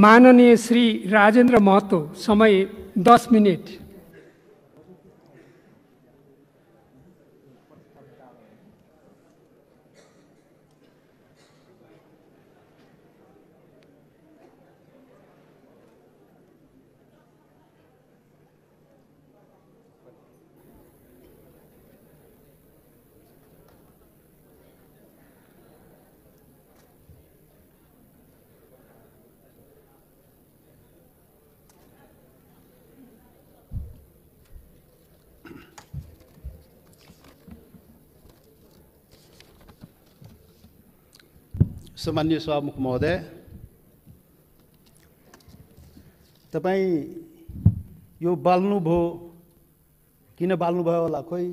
माननीय श्री राजेन्द्र महतो, समय 10 मिनट। सम्माननीय सभामुख महोदय, तपाईँ यो बाल्नुभयो, किन बाल्नुभयो होला? खोइ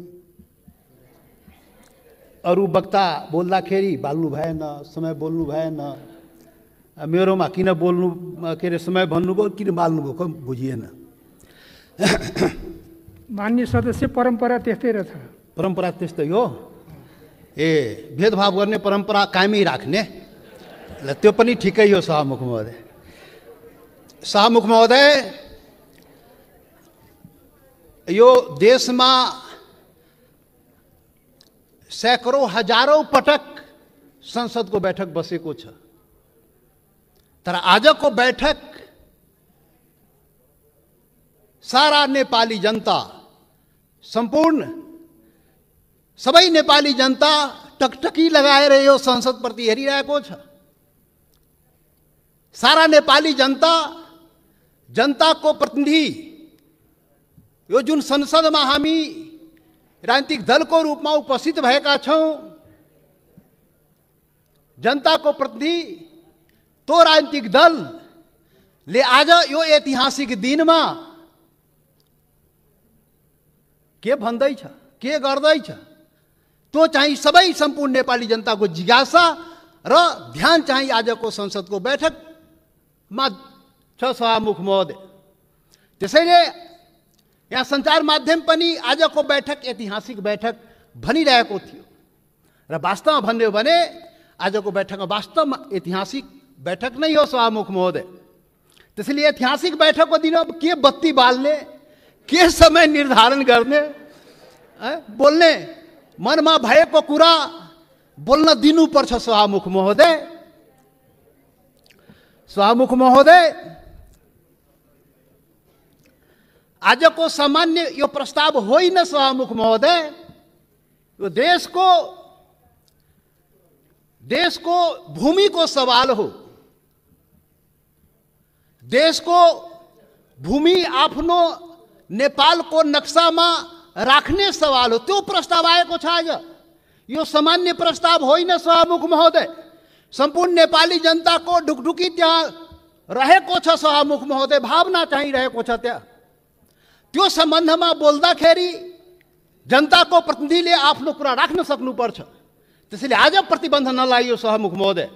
अरू वक्ता बोल्दाखेरि बाल्नु भएन, समय बोल्नु भएन, मेरोमा किन बोल्नु के अरे समय भन्नुभयो, किन बाल्नुभयो, खोइ बुझिएन। मान्य सदस्य, परम्परा त्यस्तै रहेछ। परम्परा त्यस्तै हो। भेदभाव गर्ने परम्परा कायमै राख्ने, त्यो पनि ठिकै हो। सभामुख महोदय, सभामुख महोदय, यो देशमा सैकड़ों हजारौं पटक संसदको बैठक बसेको छ, तर आजको बैठक सारा नेपाली जनता, सम्पूर्ण सबै नेपाली जनता टकटकी लगाएर यो संसदप्रति हेरिरहेको छ। सारा नेपाली जनता, जनताको प्रतिनिधि, यो जुन संसदमा हामी राजनीतिक दलको रूपमा उपस्थित भएका छौं, जनताको प्रतिनिधि तो राजनीतिक दलले आज यो ऐतिहासिक दिनमा के भन्दैछ, के गर्दैछ, त्यो चाहिँ सबै सम्पूर्ण नेपाली जनताको जिज्ञासा र ध्यान चाहिँ आजको संसदको बैठकमा छ। सभामुख महोदय, त्यसैले यहाँ सञ्चार माध्यम पनि आजको बैठक ऐतिहासिक बैठक भनिरहेको थियो र वास्तवमा भन्यो भने आजको बैठकमा वास्तवमा ऐतिहासिक बैठक नै हो। सभामुख महोदय, त्यसैले ऐतिहासिक बैठकको दिन अब के बत्ती बाल्ने, के समय निर्धारण गर्ने, बोल्ने मनमा भएको कुरा बोल्न दिनुपर्छ। सभामुख महोदय, सभामुख महोदय, आजको सामान्य यो प्रस्ताव होइन। सभामुख महोदय, यो देशको भूमिको सवाल हो। देशको भूमि आफ्नो नेपालको नक्सामा राख्ने सवाल हो, त्यो प्रस्ताव आएको छ आज। यो सामान्य प्रस्ताव होइन। सभामुख महोदय, सम्पूर्ण नेपाली जनताको ढुकढुकी त्यहाँ रहेको छ। सभामुख महोदय, भावना चाहिँ रहेको छ त्यहाँ। त्यो सम्बन्धमा बोल्दाखेरि जनताको प्रतिनिधिले आफ्नो कुरा राख्न सक्नुपर्छ। त्यसैले आज प्रतिबन्ध नलागियो। सभामुख महोदय,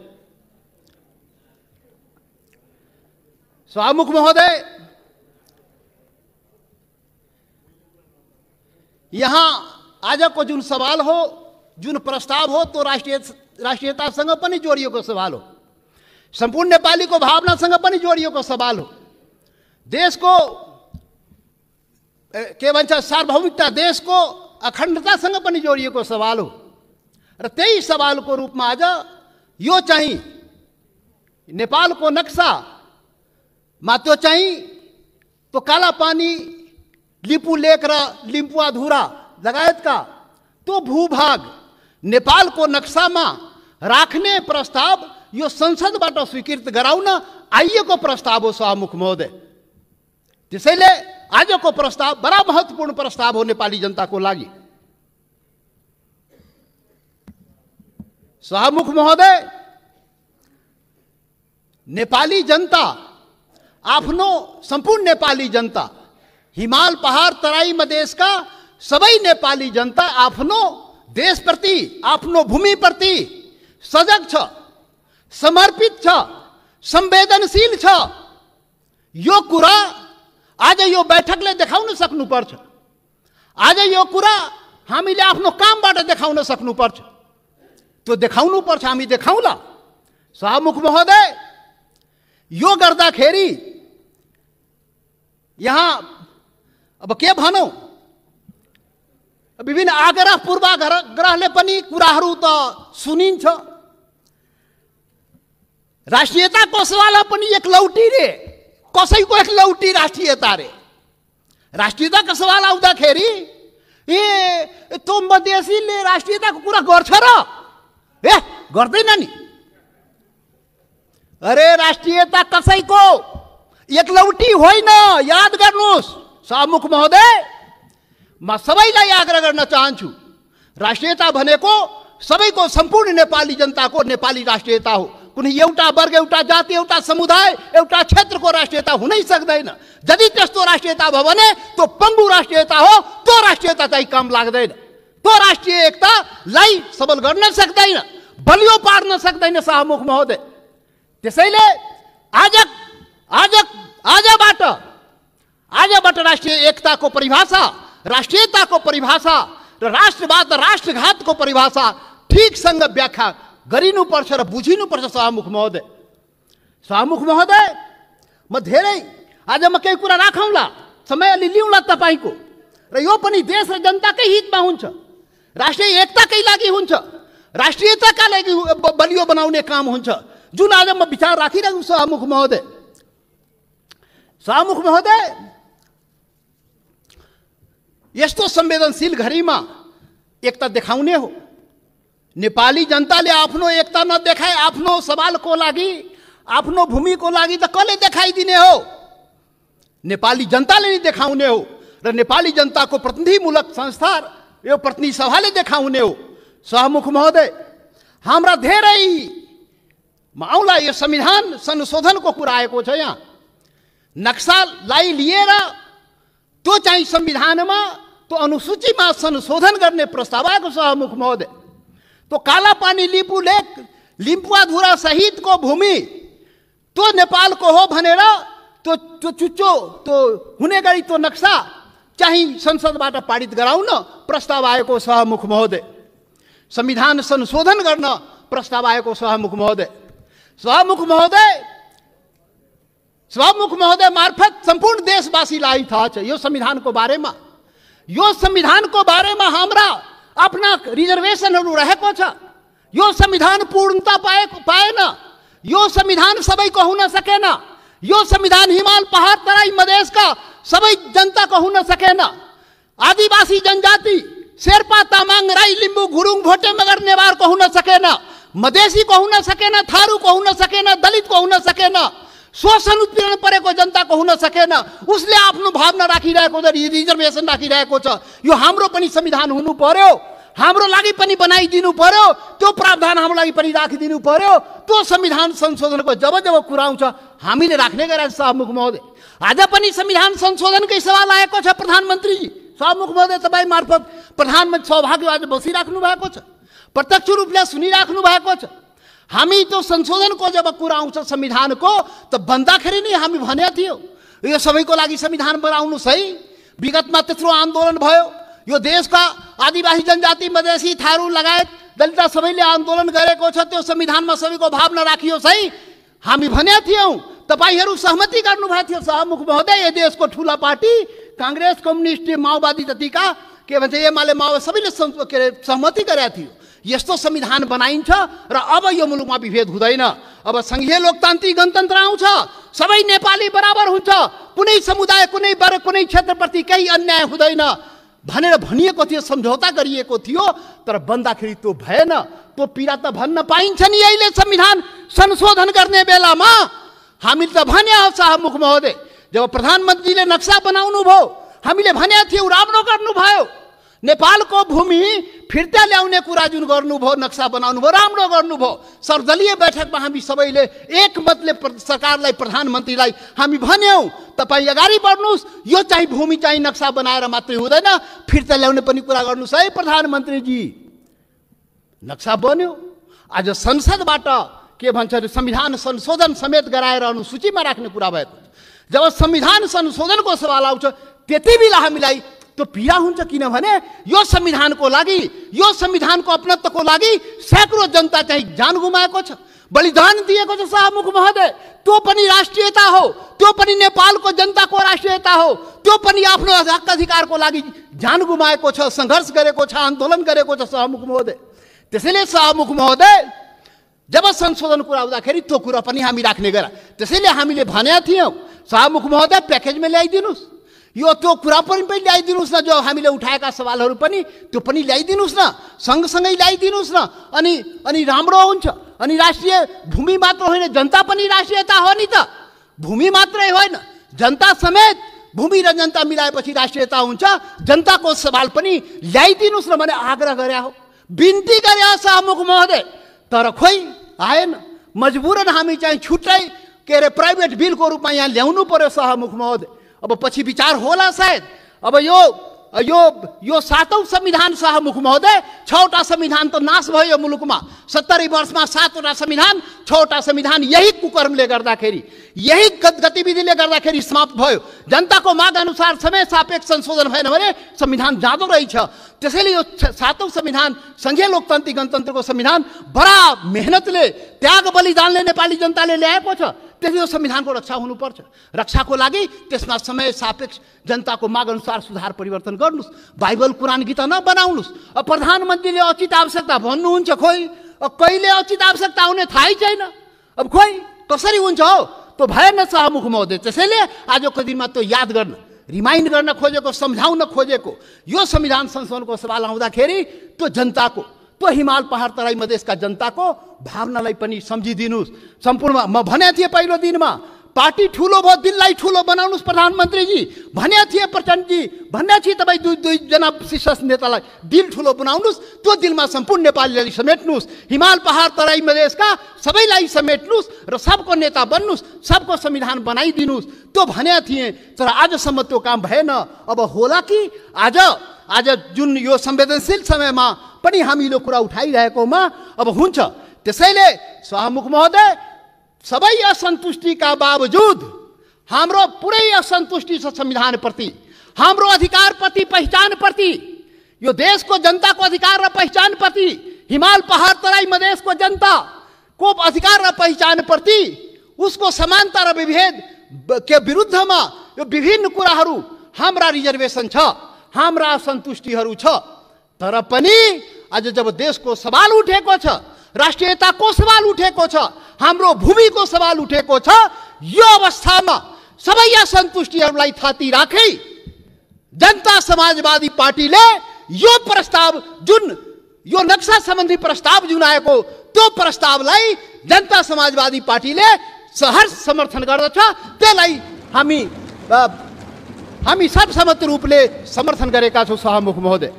सभामुख महोदय, यहाँ आजको जुन सवाल हो, जुन प्रस्ताव हो, तो राष्ट्रियतासँग पनि जोडिएको सवाल हो, सम्पूर्ण नेपालीको भावनासँग पनि जोडिएको सवाल हो, देशको के भन्छ सार्वभौमिकता, देशको अखण्डतासँग पनि जोडिएको सवाल हो। र त्यही सवालको रूपमा आज यो चाहिँ नेपालको नक्सामा त्यो चाहिँ त्यो कालापानी, लिपु लेक र लिम्पुवाधुरा लगायतका त्यो भूभाग नेपालको नक्सामा राख्ने प्रस्ताव यो संसदबाट स्वीकृत गराउन आइएको प्रस्ताव हो। सभामुख महोदय, त्यसैले आजको प्रस्ताव बडा महत्त्वपूर्ण प्रस्ताव हो नेपाली जनताको लागि। सभामुख महोदय, नेपाली जनता, आफ्नो सम्पूर्ण नेपाली जनता, हिमाल पहाड तराई मधेसका सबै नेपाली जनता आफ्नो देशप्रति, आफ्नो भूमिप्रति सजग छ, समर्पित छ, संवेदनशील छ। यो कुरा आज यो बैठकले देखाउन सक्नुपर्छ। आज यो कुरा हामीले आफ्नो कामबाट देखाउन सक्नुपर्छ। त्यो देखाउनुपर्छ, हामी देखाउला। सभामुख महोदय, यो गर्दाखेरि यहाँ अब के भनौं, विभिन्न आग्रह पूर्वाग्रहले पनि कुराहरू त सुनिन्छ। राष्ट्रियताको सवाल पनि एक लौटी रे, कसैको एक लौटी राष्ट्रियता रे। राष्ट्रियताको सवाल आउँदाखेरि ए त्यो मधेसीले राष्ट्रियताको कुरा गर्छ र? ए गर्दैन नि। अरे राष्ट्रियता कसैको एक लौटी होइन, याद गर्नुहोस् सभामुख महोदय। म सबैलाई आग्रह गर्न चाहन्छु, राष्ट्रियता भनेको सबैको सम्पूर्ण नेपाली जनताको नेपाली राष्ट्रियता हो। कुनै एउटा वर्ग, एउटा जाति, एउटा समुदाय, एउटा क्षेत्रको राष्ट्रियता हुनै सक्दैन। यदि त्यस्तो राष्ट्रियता भयो भने त्यो पङ्गु राष्ट्रियता हो। त्यो राष्ट्रियता चाहिँ काम लाग्दैन। त्यो राष्ट्रिय एकतालाई सबल गर्न सक्दैन, बलियो पार्न सक्दैन सभामुख महोदय। त्यसैले आजबाट राष्ट्रिय एकताको परिभाषा, राष्ट्रियताको परिभाषा र राष्ट्रवाद र राष्ट्रघातको परिभाषा ठिकसँग व्याख्या गरिनुपर्छ र बुझिनुपर्छ सभामुख महोदय। सभामुख महोदय, म धेरै आज म केही कुरा राखौँला, समय अलि लिउँला तपाईँको, र यो पनि देश र जनताकै हितमा हुन्छ, राष्ट्रिय एकताकै लागि हुन्छ, राष्ट्रियताका लागि बलियो बनाउने काम हुन्छ, जुन आज म विचार राखिरहेको सभामुख महोदय। सभामुख महोदय, यस्तो संवेदनशील घडीमा एकता देखाउने हो। नेपाली जनताले आफ्नो एकता नदेखाए आफ्नो सवालको लागि, आफ्नो भूमिको लागि त कसले देखाइदिने हो? नेपाली जनताले नै देखाउने हो र नेपाली जनताको प्रतिनिधिमूलक संस्था, यो प्रतिनिधि सभाले देखाउने हो। सभामुख महोदय, हाम्रा धेरै आउँला यो संविधान संशोधनको कुरा आएको छ। यहाँ नक्सालाई लिएर त्यो चाहिँ संविधानमा, त्यो अनुसूचीमा संशोधन गर्ने प्रस्ताव आएको सभामुख महोदय। तो कालापानी लिपु लेक, लिम्पुवाधुरा सहितको भूमि त्यो नेपालको हो भनेर त्यो चुच्चो त्यो हुने गरी त्यो नक्सा चाहिँ संसदबाट पारित गराउन प्रस्ताव आएको सभामुख महोदय। संविधान संशोधन गर्न प्रस्ताव आएको सभामुख महोदय। सभामुख महोदय मार्फत सम्पूर्ण देशवासीलाई थाहा छ यो संविधानको बारेमा। यो संविधानको बारेमा हाम्रा आफ्ना रिजर्वेसनहरू रहेको छ। यो संविधान पूर्णता पाएन। यो संविधान सबैको हुन सकेन। यो संविधान हिमाल पहाड तराई मधेसका सबै जनताको हुन सकेन। आदिवासी जनजाति शेर्पा तामाङ राई लिम्बू गुरुङ भोटे मगर नेवारको हुन सकेन। मधेसीको हुन सकेन, थारूको हुन सकेन, दलितको हुन सकेन, शोषण उत्पीडन परेको जनताको हुन सकेन। उसले आफ्नो भावना राखिरहेको छ, रिजर्भेसन राखिरहेको छ। यो हाम्रो पनि संविधान हुनु पर्यो, हाम्रो लागि पनि बनाइदिनु पर्यो, त्यो प्रावधान हाम्रो लागि पनि राखिदिनु पर्यो। त्यो संविधान संशोधनको जब जब कुरा आउँछ हामीले राख्ने गरेका सभामुख महोदय। आज पनि संविधान संशोधनकै सवाल आएको छ प्रधानमन्त्रीजी। सभामुख महोदय, तपाईँ मार्फत प्रधानमन्त्री सौभाग्य आज बसिराख्नु भएको छ, प्रत्यक्ष रूपले सुनिराख्नु भएको छ। हामी त्यो संशोधनको जब कुरा आउँछ संविधानको, त भन्दाखेरि नै हामी भने थियो यो सबैको लागि संविधान बनाउनुहोस् है। विगतमा त्यत्रो आन्दोलन भयो, यो देशका आदिवासी जनजाति मधेसी थारू लगायत दलित सबैले आन्दोलन गरेको छ। त्यो संविधानमा सबैको भावना राखियोस् है हामी भने थियौँ। तपाईहरू सहमति गर्नुभएको थियो सभामुख महोदय। यो देशको ठुला पार्टी कांग्रेस, कम्युनिस्ट, माओवादी जतिका के भन्छ एमाले माओवादी सबैले सहमति गरेका थियो। यस्तो संविधान बनाइन्छ र अब यो मुलुकमा विभेद हुँदैन। अब संघीय लोकतान्त्रिक गणतन्त्र आउँछ, सबै नेपाली बराबर हुन्छ, कुनै समुदाय, कुनै वर्ग, कुनै क्षेत्रप्रति केही अन्याय हुँदैन भनेर भनिएको थियो, सम्झौता गरिएको थियो। तर बन्दाखेरि त्यो भएन। त्यो पीडा त भन्न पाइन्छ नि अहिले संविधान संशोधन गर्ने बेलामा। हामीले त भने हो सभामुख महोदय, जब प्रधानमन्त्रीले नक्सा बनाउनु भयो हामीले भने थियौँ राम्रो गर्नुभयो। नेपालको भूमि फिर्ता ल्याउने कुरा जुन गर्नुभयो, नक्सा बनाउनु भयो, राम्रो गर्नुभयो। सर्वदलीय बैठकमा हामी सबैले एकमतले सरकारलाई, प्रधानमन्त्रीलाई हामी भन्यौँ तपाईँ अगाडि बढ्नुहोस्, यो चाहिँ भूमि चाहिँ नक्सा बनाएर मात्रै हुँदैन, फिर्ता ल्याउने पनि कुरा गर्नुहोस् है प्रधानमन्त्रीजी। नक्सा बन्यो। आज संसदबाट के भन्छ संविधान संशोधन समेत गराएर अनुसूचीमा राख्ने कुरा भएको। जब संविधान संशोधनको सवाल आउँछ त्यति बेला हामीलाई त्यो पीडा हुन्छ, किनभने यो संविधानको लागि, यो संविधानको अपनत्वको लागि सैकड़ों जनता चाहिँ जान गुमाएको छ। बलिदान दिएको छ शाहमुख महोदय। त्यो पनि राष्ट्रियता हो, त्यो पनि नेपालको जनताको राष्ट्रियता हो, त्यो पनि आफ्नो हक अधिकारको लागि जान गुमाएको छ, सङ्घर्ष गरेको छ, आन्दोलन गरेको छ शाहमुख महोदय। त्यसैले शाहमुख महोदय जब संशोधन कुरा आउँदाखेरि त्यो कुरा पनि हामी राख्ने गरा। त्यसैले हामीले भनेका थियौँ शाहमुख महोदय प्याकेजमा ल्याइदिनुहोस्, यो त्यो कुरा पनि ल्याइदिनुहोस् न, जो हामीले उठाएका सवालहरू पनि त्यो पनि ल्याइदिनुहोस् न, सँगसँगै ल्याइदिनुहोस् न, अनि राम्रो हुन्छ। अनि राष्ट्रिय भूमि मात्र होइन, जनता पनि राष्ट्रियता हो नि त। भूमि मात्रै होइन, जनता समेत, भूमि र जनता मिलाएपछि राष्ट्रियता हुन्छ। जनताको सवाल पनि ल्याइदिनुहोस् न भने आग्रह गरे हो, बिन्ती गरे हो शाहमुख महोदय। तर खोइ आएन, मजबुरन हामी चाहिँ छुट्टै के अरे प्राइभेट बिलको रूपमा यहाँ ल्याउनु पर्यो शाहमुख महोदय। अब पछि विचार होला सायद। अब यो 7औं संविधान शाहमुख महोदय, 6वटा संविधान त नाश भयो मुलुकमा। 70 वर्षमा 7वटा संविधान, 6वटा संविधान यही कुकर्मले गर्दाखेरि, यही गतिविधिले गर्दाखेरि समाप्त भयो। जनताको माग अनुसार समय सापेक्ष संशोधन भएन भने संविधान जाँदो रहेछ। त्यसैले यो 7औं संविधान, संघीय लोकतान्त्रिक गणतन्त्रको संविधान बडा मेहनतले, त्याग बलिदानले नेपाली जनताले ल्याएको छ। त्यसले यो संविधानको रक्षा हुनुपर्छ। रक्षाको लागि त्यसमा समय सापेक्ष जनताको माग अनुसार सुधार परिवर्तन गर्नुहोस्। बाइबल कुरान गीता नबनाउनुहोस्। अब प्रधानमन्त्रीले उचित आवश्यकता भन्नुहुन्छ, खोइ कहिले उचित आवश्यकता आउने थाहै छैन। अब खोइ कसरी हुन्छ हो, त्यो भएन शाहमुख महोदय। त्यसैले आजको दिनमा त्यो याद गर्न, रिमाइन्ड गर्न खोजेको, सम्झाउन खोजेको यो संविधान संशोधनको सवाल आउँदाखेरि त्यो जनताको, त्यो हिमाल पहाड तराई मधेसका जनताको भावनालाई पनि सम्झिदिनुहोस्। सम्पूर्ण म भनेको थिएँ पहिलो दिनमा, पार्टी ठुलो भयो, दिललाई ठुलो बनाउनुहोस् प्रधानमन्त्रीजी भनेको थिएँ, प्रचण्डजी भनेको थिएँ। तपाईँ दुईजना शीर्ष नेतालाई दिल ठुलो बनाउनुहोस्, त्यो दिलमा सम्पूर्ण नेपालीलाई समेट्नुहोस्, हिमाल पहाड तराई मधेसका सबैलाई समेट्नुहोस् र सबको नेता बन्नुहोस्, सबको संविधान बनाइदिनुहोस्, त्यो भनेको थिएँ। तर आजसम्म त्यो काम भएन। अब होला कि आज जुन यो संवेदनशील समयमा पनि हामीले कुरा उठाइरहेकोमा अब हुन्छ। त्यसैले शाहमुख महोदय, सबै असन्तुष्टिका बावजुद हाम्रो पुरै असन्तुष्टि छ संविधानप्रति, हाम्रो अधिकारप्रति, पहिचानप्रति, यो देशको जनताको अधिकार र पहिचानप्रति, हिमाल पहाड तराई मधेसको जनताको अधिकार र पहिचानप्रति, उसको समानता र विभेद के विरुद्धमा यो विभिन्न कुराहरू हाम्रा रिजर्भेसन छ, हाम्रा असन्तुष्टिहरू छ। तर पनि आज जब देशको सवाल उठेको छ, राष्ट्रियताको सवाल उठेको छ, हाम्रो भूमिको सवाल उठेको छ, यो अवस्थामा सबै असन्तुष्टिहरूलाई थाती राखी जनता समाजवादी पार्टीले यो प्रस्ताव, जुन यो नक्सा सम्बन्धी प्रस्ताव जुन आएको, त्यो प्रस्तावलाई जनता समाजवादी पार्टीले सहर्ष समर्थन गर्दछ। त्यसलाई हामी सर्वसम्मत रूपले समर्थन गरेका छौँ शाहमुख महोदय।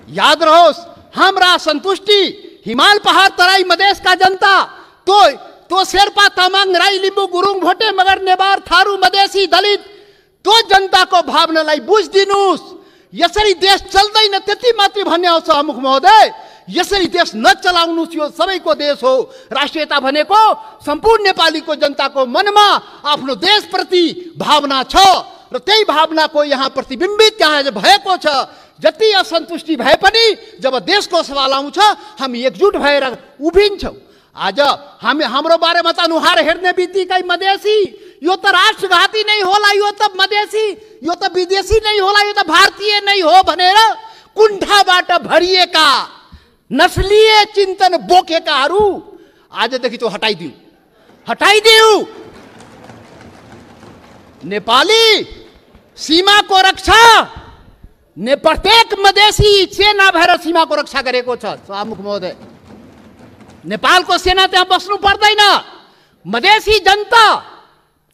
याद रहोस्, हाम्रा असन्तुष्टि हिमाल पहाड तराई मधेसका जनता, तो शेर्पा तामाङ राई लिम्बू गुरुङ भोटे मगर नेवार थारू मधेसी दलित, त्यो जनताको भावनालाई बुझिदिनुहोस्। यसरी देश चल्दैन त्यति मात्रै भन्ने हो शाहमुख महोदय। यसरी देश नचलाउनुहोस्, यो सबैको देश हो। राष्ट्रियता भनेको सम्पूर्ण नेपालीको जनताको मनमा आफ्नो देशप्रति भावना छ र त्यही भावनाको यहाँ प्रतिबिम्बित यहाँ भएको छ। जति असन्तुष्टि भए पनि जब देशको सवाल आउँछ हामी एकजुट भएर उभिन्छौँ। आज हाम्रो बारेमा त अनुहार हेर्ने बित्तिकै मधेसी, यो त राष्ट्रघाती नै होला, यो त मधेसी, यो त विदेशी नै होला, यो त भारतीय नै हो भनेर कुण्ठाबाट भरिएका नस्लीय चिन्तन बोकेकाहरू आजदेखि त्यो हटाइदिऊ। नेपाली सीमाको रक्षा प्रत्येक मधेसी सेना भएर सीमाको रक्षा गरेको छ शाहमुख महोदय। नेपालको सेना त्यहाँ बस्नु पर्दैन, मधेसी जनता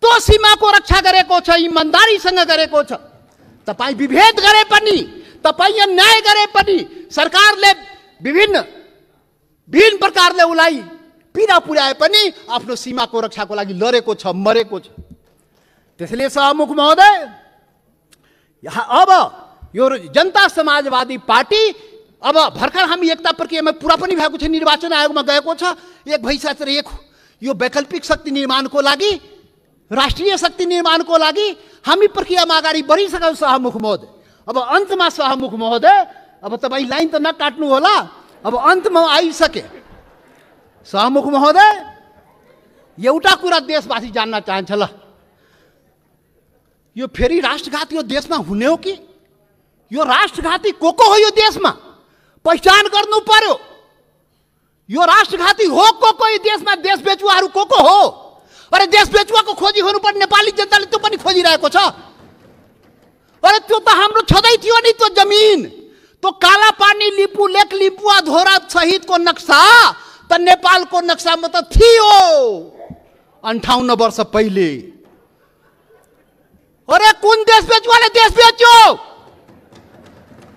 त्यो सीमाको रक्षा गरेको छ, इमान्दारीसँग गरेको छ। तपाईँ विभेद गरे पनि, तपाईँ अन्याय गरे पनि, सरकारले विभिन्न प्रकारले उसलाई पीडा पुर्याए पनि आफ्नो सीमाको रक्षाको लागि लडेको छ, मरेको छ। त्यसैले शाहमुख महोदय, अब यो जनता समाजवादी पार्टी, अब भर्खर हामी एकता प्रक्रियामा पुरा पनि भएको छ, निर्वाचन आयोगमा गएको छ, एक भइसकेको छ। यो वैकल्पिक शक्ति निर्माणको लागि, राष्ट्रिय शक्ति निर्माणको लागि हामी प्रक्रियामा अगाडि बढिसक्यौँ शाहमुख महोदय। अब अन्तमा शाहमुख महोदय, अब तपाईँ लाइन त नकाट्नु होला, अब अन्तमा आइसके शाहमुख महोदय। एउटा कुरा देशवासी जान्न चाहन्छ ल, यो फेरि राष्ट्रघाती यो देशमा हुने हो कि? यो राष्ट्रघाती को हो यो देशमा? पहिचान गर्नु पर्यो। यो राष्ट्रघाती हो को यो देशमा? देश बेचुवाहरू को हो? अरे देश बेचुवाको खोजी हुनुपर्ने नेपाली जनताले त्यो पनि खोजिरहेको छ। अरे त्यो त हाम्रो छँदै थियो नि, त्यो जमिन, त्यो काला पानी, लिपु लेक, लिपुवा धोरा सहितको नक्सा त नेपालको नक्सामा त थियो 58 वर्ष पहिले। अरे कुन देश बेचुवाले देश बेच्यो?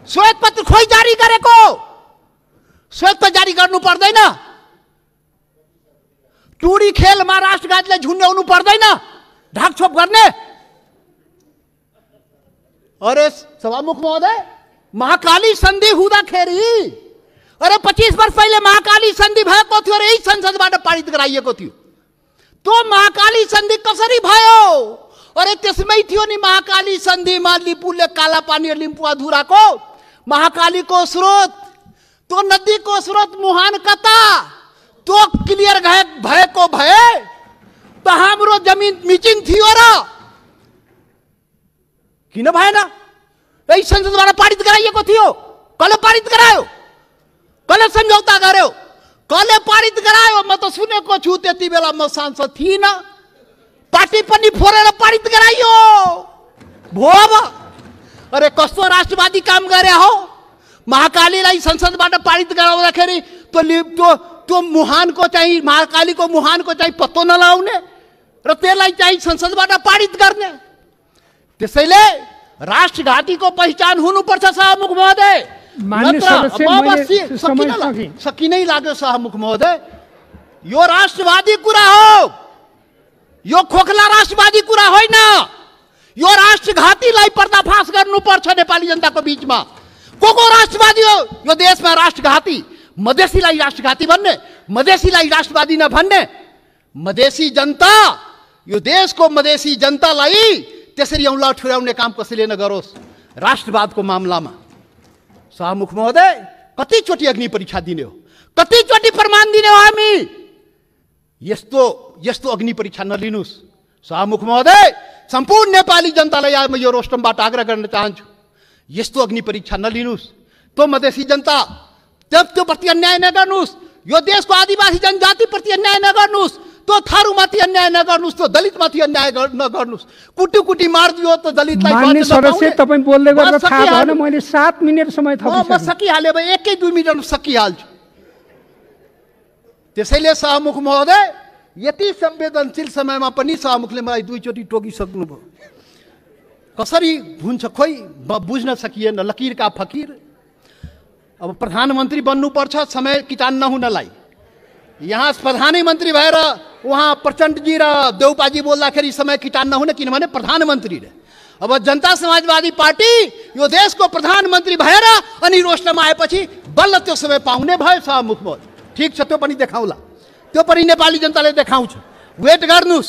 श्वेत पत्र खोइ जारी गरेको? श्वेत पत्र जारी गर्नु पर्दैन? टुडी खेलमा राष्ट्रघातलाई झुन्ड्याउनु पर्दैन? ढाकछोप गर्ने? अरे सभामुख महोदय, महाकाली सन्धि हुँदाखेरि, अरे 25 वर्ष पहिले महाकाली सन्धि भएको थियो र यही संसदबाट पारित गराइएको थियो। त्यो महाकाली सन्धि कसरी भयो? अरे त्यसमै थियो नि महाकाली सन्धिमा लिपुले काला पानी लिम्पुवा धुराको महाकालीको स्रोत, त्यो नदीको स्रोत मुहान कता, त्यो क्लियर भएको भए त हाम्रो जमिन मिचिङ थियो र किन भएन? यही संसदबाट पारित गराइएको थियो। कसले पारित गरायो? कसले सम्झौता गर्यो? कसले पारित गरायो? म त सुनेको छु, त्यति बेला म सांसद थिइनँ। पार्टी पनि फोरेर पारित गराइयो भो। अरे कस्तो राष्ट्रवादी काम गरे हो? महाकालीलाई संसदबाट पारित गराउँदाखेरि त्यो मुहानको चाहिँ, महाकालीको मुहानको चाहिँ पत्तो नलाउने र त्यसलाई चाहिँ संसदबाट पारित गर्ने। त्यसैले राष्ट्रघातीको पहिचान हुनुपर्छ सभामुख महोदय। सकिनै लाग्यो सभामुख महोदय। यो राष्ट्रवादी कुरा हो, यो खोखला राष्ट्रवादी कुरा होइन। यो राष्ट्रघातीलाई पर्दाफास गर्नुपर्छ नेपाली जनताको बीचमा। को राष्ट्रवादी हो यो देशमा? राष्ट्रघाती, मधेसीलाई राष्ट्रघाती भन्ने, मधेसीलाई राष्ट्रवादी नभन्ने। मधेसी जनता, यो देशको मधेसी जनतालाई त्यसरी औँला ठुर्याउने काम कसैले नगरोस् राष्ट्रवादको मामलामा। सभामुख महोदय, कतिचोटि अग्नि परीक्षा दिने हो? कतिचोटि प्रमाण दिने हो हामी? यस्तो अग्नि परीक्षा नलिनुस् सभामुख महोदय। सम्पूर्ण नेपाली जनतालाई म यो रोस्टमबाट आग्रह गर्न चाहन्छु, यस्तो अग्नि परीक्षा नलिनुस्। त्यो मधेसी जनता त्यो प्रति अन्याय नगर्नुस्, यो देशको आदिवासी जनजाति प्रति अन्याय नगर्नुस्, त्यो थारूमाथि अन्याय नगर्नुस्, त्यो दलितमाथि अन्याय नगर्नुस्। कुटी मारिदियो त दलितलाई। मान्य सदस्य, तपाईँ बोल्दै गर्दा थाहा भएन, मैले 7 मिनेट समय थपिसकेँ। म सकिहालेँ, 1-2 मिनटमा सकिहाल्छु। त्यसैले सभामुख महोदय, यति संवेदनशील समयमा पनि सभामुखले मलाई 2 चोटि टोकिसक्नुभयो। कसरी हुन्छ खोइ बुझ्न सकिएन। लकीर का फकीर। अब प्रधानमन्त्री बन्नुपर्छ समय किटान नहुनलाई। यहाँ प्रधानमन्त्री भएर उहाँ प्रचण्डजी र देउपाजी बोल्दाखेरि समय किटान नहुने, किनभने प्रधानमन्त्री रे। अब जनता समाजवादी पार्टी यो देशको प्रधानमन्त्री भएर अनि रोस्टरमा आएपछि बल्ल त्यो समय पाउने भयो सभामुख महोदय। ठिक छ, त्यो पनि देखाउला, त्यो पनि नेपाली जनताले देखाउँछ। वेट गर्नुस्।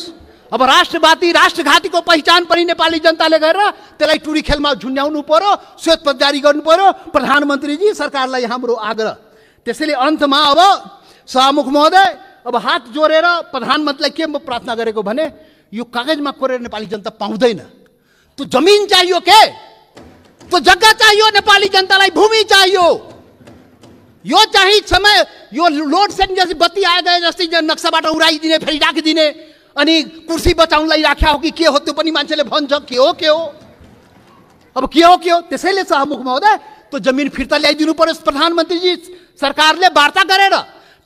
अब राष्ट्रवादी राष्ट्रघातीको पहिचान पनि नेपाली जनताले गरेर त्यसलाई टुडी खेलमा झुन्ड्याउनु पर्यो, श्वेत पत्र जारी गर्नु पर्यो। प्रधानमन्त्रीजी, सरकारलाई हाम्रो आग्रह। त्यसैले अन्तमा अब सभामुख महोदय, अब हात जोडेर प्रधानमन्त्रीलाई के म प्रार्थना गरेको भने, यो कागजमा कोरेर नेपाली जनता पाउँदैन। त्यो जमिन चाहियो के? त्यो जग्गा चाहियो नेपाली जनतालाई, भूमि चाहियो। यो चाहिँ समय, यो लोड सेडिङ जस्तै बत्ती आए गए जस्तै नक्साबाट उडाइदिने, फेरि राखिदिने, अनि कुर्सी बचाउनलाई राख्या हो कि के हो त्यो पनि मान्छेले भन्छ। के हो अब के हो? त्यसैले सभामुख महोदय, त्यो जमिन फिर्ता ल्याइदिनु पर्यो। प्रधानमन्त्रीजी सरकारले वार्ता गरेर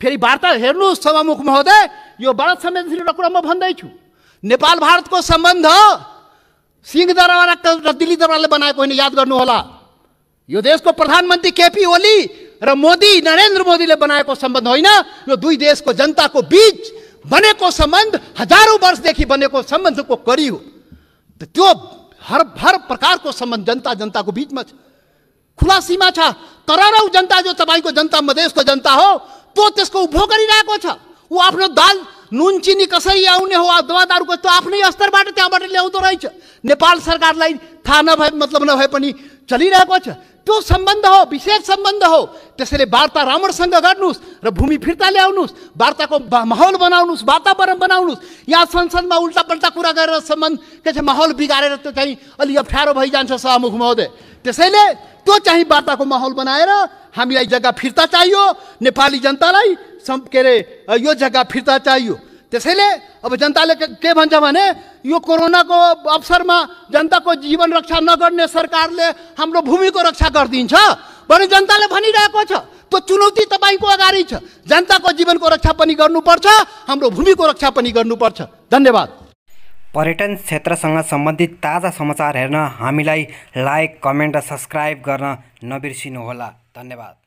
फेरि वार्ता हेर्नुहोस् सभामुख महोदय। यो बडा संवेदनशील कुरा म भन्दैछु। नेपाल भारतको सम्बन्ध सिंहदरबार र दिल्ली दरबारले बनाएको होइन, याद गर्नुहोला। यो देशको प्रधानमन्त्री केपी ओली र मोदी, नरेन्द्र मोदीले बनाएको सम्बन्ध होइन। यो दुई देशको जनताको बीच बनेको सम्बन्ध, हजारौं वर्षदेखि बनेको सम्बन्धको कडी हो। त्यो हर प्रकारको सम्बन्ध जनताको बीचमा छ, खुला सीमा छ। करोडौं जनता जो तपाईको जनता, मधेसको जनता हो, त्यो त्यसको उपभोग गरिरहेको छ। ऊ आफ्नो दाल नुन चिनी कसरी आउने हो, दवादारुको त्यो आफ्नै स्तरबाट त्यहाँबाट ल्याउँदो रहेछ। नेपाल सरकारलाई थाहा नभए, मतलब नभए पनि चलिरहेको छ। त्यो सम्बन्ध हो, विशेष सम्बन्ध हो। त्यसैले वार्ता राम्रोसँग गर्नुहोस् र भूमि फिर्ता ल्याउनुहोस्, वार्ताको माहौल बनाउनुहोस्, वातावरण बनाउनुहोस्। यहाँ संसदमा उल्टापल्टा कुरा गरेर सम्बन्ध के छ माहौल बिगारेर त्यो चाहिँ अलि अप्ठ्यारो भइजान्छ सभामुख महोदय। त्यसैले त्यो चाहिँ वार्ताको माहौल बनाएर हामीलाई जग्गा फिर्ता चाहियो, नेपाली जनतालाई के अरे यो जग्गा फिर्ता चाहियो। त्यसैले अब जनताले के भन्छ भने यो कोरोनाको अवसरमा जनताको जीवन रक्षा नगर्ने सरकारले हाम्रो भूमिको रक्षा गरिदिन्छ भने जनताले भनिरहेको छ। त्यो चुनौती तपाईँको अगाडि छ। जनताको जीवनको रक्षा पनि गर्नुपर्छ, हाम्रो भूमिको रक्षा पनि गर्नुपर्छ। धन्यवाद। पर्यटन क्षेत्रसँग सम्बन्धित ताजा समाचार हेर्न हामीलाई लाइक, कमेन्ट र सब्स्क्राइब गर्न नबिर्सिनुहोला। धन्यवाद।